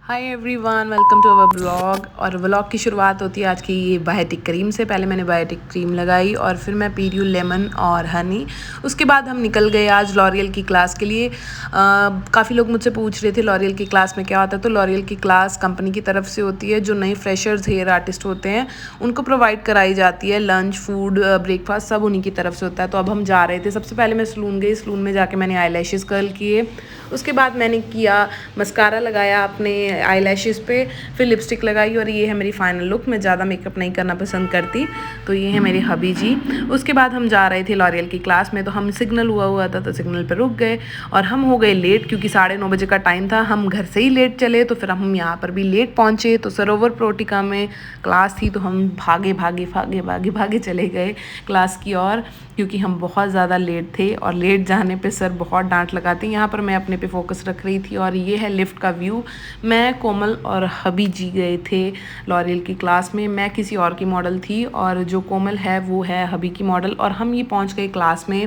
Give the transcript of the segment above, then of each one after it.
Hi everyone, welcome to our blog. और vlog की शुरुआत होती है आज की ये बायोटिक क्रीम से। पहले मैंने बायोटिक क्रीम लगाई और फिर मैं पी रही हूँ लेमन और हनी। उसके बाद हम निकल गए आज लॉरियल की क्लास के लिए। काफ़ी लोग मुझसे पूछ रहे थे लॉरियल की क्लास में क्या होता है। तो लॉरियल की क्लास कंपनी की तरफ से होती है। जो नए फ्रेशर्स हेयर आर्टिस्ट होते हैं उनको प्रोवाइड कराई जाती है। लंच, फूड, ब्रेकफास्ट सब उन्हीं की तरफ से होता है। तो अब हम जा रहे थे। सबसे पहले मैं सलून गई। सलून में जाके मैंने आई लैशेज़ कर्ल किए। उसके बाद मैंने किया मस्कारा लगाया अपने आई लैशेज़ पे, फिर लिपस्टिक लगाई। और ये है मेरी फाइनल लुक। मैं ज़्यादा मेकअप नहीं करना पसंद करती। तो ये है मेरे हबी जी। उसके बाद हम जा रहे थे लॉरियल की क्लास में। तो हम सिग्नल हुआ था तो सिग्नल पर रुक गए और हम हो गए लेट क्योंकि 9:30 बजे का टाइम था। हम घर से ही लेट चले तो फिर हम यहाँ पर भी लेट पहुँचे। तो सरोवर पोर्टिका में क्लास थी तो हम भागे चले गए क्लास की ओर क्योंकि हम बहुत ज़्यादा लेट थे। और लेट जाने पे सर बहुत डांट लगाते हैं। यहाँ पर मैं अपने पे फोकस रख रही थी। और ये है लिफ्ट का व्यू। मैं, कोमल और हबी जी गए थे लॉरियल की क्लास में। मैं किसी और की मॉडल थी और जो कोमल है वो है हबी की मॉडल। और हम ये पहुँच गए क्लास में।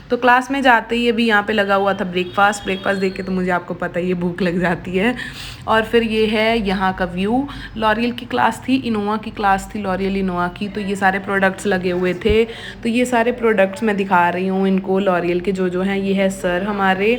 तो क्लास में जाते ही अभी यहाँ पे लगा हुआ था ब्रेकफास्ट देख के तो मुझे, आपको पता ही है, भूख लग जाती है। और फिर ये है यहाँ का व्यू। लॉरियल की क्लास थी, इनोवा की क्लास थी, लॉरियल इनोवा की। तो ये सारे प्रोडक्ट्स लगे हुए थे। तो ये सारे प्रोडक्ट्स मैं दिखा रही हूँ इनको, लॉरियल के जो हैं। ये है सर हमारे।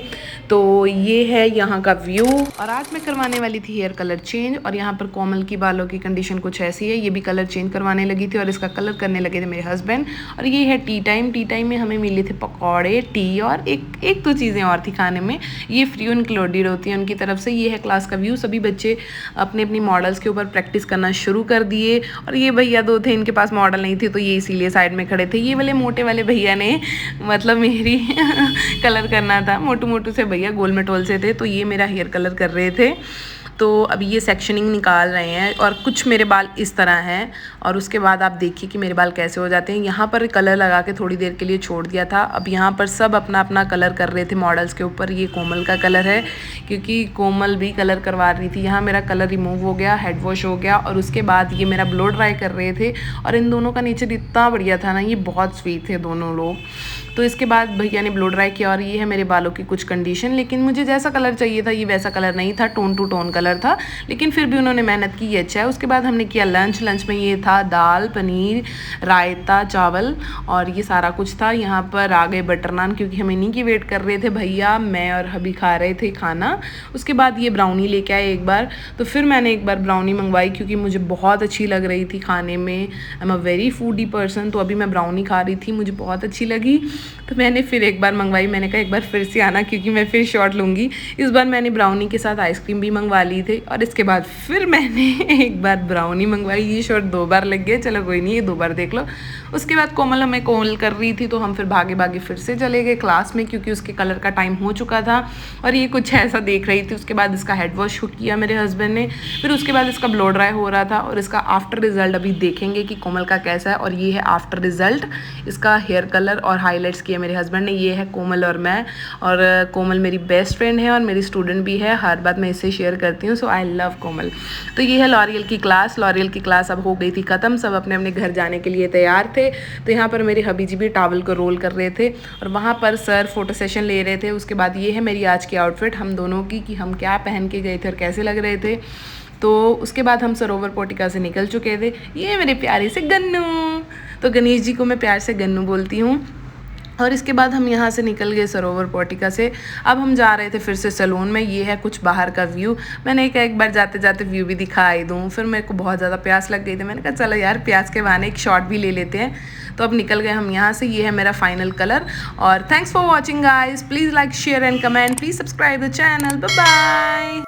तो ये है यहाँ का व्यू। और आज मैं करवाने वाली थी हेयर कलर चेंज। और यहाँ पर कोमल की बालों की कंडीशन कुछ ऐसी है। ये भी कलर चेंज करवाने लगी थी और इसका कलर करने लगे थे मेरे हस्बैंड। और ये है टी टाइम। टी टाइम में हमें मिले थे पकौड़े, टी और एक दो चीज़ें और थी खाने में। ये फ्री इंक्लूडेड होती है उनकी तरफ से। ये है क्लास का व्यू। सभी बच्चे अपनी अपनी मॉडल्स के ऊपर प्रैक्टिस करना शुरू कर दिए। और ये भैया दो थे, इनके पास मॉडल नहीं थी तो ये इसीलिए साइड में खड़े थे। ये वाले मोटे वाले भैया ने मतलब मेरी कलर करना था। मोटू से भैया गोल मटोल से थे तो ये मेरा हेयर कलर कर रहे थे। तो अभी ये सेक्शनिंग निकाल रहे हैं और कुछ मेरे बाल इस तरह हैं। और उसके बाद आप देखिए कि मेरे बाल कैसे हो जाते हैं। यहाँ पर कलर लगा के थोड़ी देर के लिए छोड़ दिया था। अब यहाँ पर सब अपना अपना कलर कर रहे थे मॉडल्स के ऊपर। ये कोमल का कलर है क्योंकि कोमल भी कलर करवा रही थी। यहाँ मेरा कलर रिमूव हो गया, हेड वॉश हो गया। और उसके बाद ये मेरा ब्लो ड्राई कर रहे थे। और इन दोनों का नेचर इतना बढ़िया था ना, ये बहुत स्वीट थे दोनों लोग। तो इसके बाद भैया ने ब्लो ड्राई किया। और ये है मेरे बालों की कुछ कंडीशन। लेकिन मुझे जैसा कलर चाहिए था ये वैसा कलर नहीं था, टोन टू टोन कलर था। लेकिन फिर भी उन्होंने मेहनत की, ये अच्छा है। उसके बाद हमने किया लंच में ये था दाल, पनीर, रायता, चावल और ये सारा कुछ था। यहाँ पर आ गए बटर नान क्योंकि हम इन्हीं की वेट कर रहे थे। भैया, मैं और हबी खा रहे थे खाना। उसके बाद ये ब्राउनी लेके आए एक बार। तो फिर मैंने एक बार ब्राउनी मंगवाई क्योंकि मुझे बहुत अच्छी लग रही थी खाने में। I am a very foodie person. तो अभी मैं ब्राउनी खा रही थी, मुझे बहुत अच्छी लगी। तो मैंने फिर एक बार मंगवाई। मैंने कहा एक बार फिर से आना क्योंकि मैं फिर शॉट लूँगी। इस बार मैंने ब्राउनी के साथ आइसक्रीम भी मंगवा ली थी। और इसके बाद फिर मैंने एक बार ब्राउनी मंगवाई। ये शॉट 2 बार लग गए, चलो कोई नहीं, ये 2 बार देख लो। उसके बाद कोमल हमें कॉल कर रही थी तो हम फिर भागे फिर से चले गए क्लास में क्योंकि उसके कलर का टाइम हो चुका था। और ये कुछ ऐसा देख रही थी। उसके बाद इसका हेड वॉश किया मेरे हस्बैंड ने। फिर उसके बाद इसका ब्लो ड्राई हो रहा था। और इसका आफ्टर रिजल्ट अभी देखेंगे कि कोमल का कैसा है। और ये है आफ्टर रिजल्ट। इसका हेयर कलर और हाईलाइट्स किए मेरे हस्बैंड ने। ये है कोमल और मैं। और कोमल मेरी बेस्ट फ्रेंड है और मेरी स्टूडेंट भी है। हर बात मैं इससे शेयर करती हूँ। सो आई लव कोमल। तो ये है लॉरियल की क्लास। लॉरियल की क्लास अब हो गई थी ख़त्म। सब अपने अपने घर जाने के लिए तैयार थे। तो यहाँ पर मेरे हबी जी भी टॉवल को रोल कर रहे थे और वहाँ पर सर फोटो सेशन ले रहे थे। उसके बाद ये है मेरी आज की आउटफिट हम दोनों की, कि हम क्या पहन के गए थे और कैसे लग रहे थे। तो उसके बाद हम सरोवर पोर्टिका से निकल चुके थे। ये मेरे प्यारे से गन्नू। तो गणेश जी को मैं प्यार से गन्नू बोलती हूँ। और इसके बाद हम यहाँ से निकल गए सरोवर पोर्टिका से। अब हम जा रहे थे फिर से सैलून में। ये है कुछ बाहर का व्यू। मैंने कहा एक बार जाते जाते व्यू भी दिखाई दूँ। फिर मेरे को बहुत ज़्यादा प्यास लग गई थी। मैंने कहा चलो यार, प्यास के बहाने एक शॉट भी ले लेते हैं। तो अब निकल गए हम यहाँ से। ये है मेरा फाइनल कलर। और thanks for watching guys. Please like, share and comment. Please subscribe the channel. Bye bye.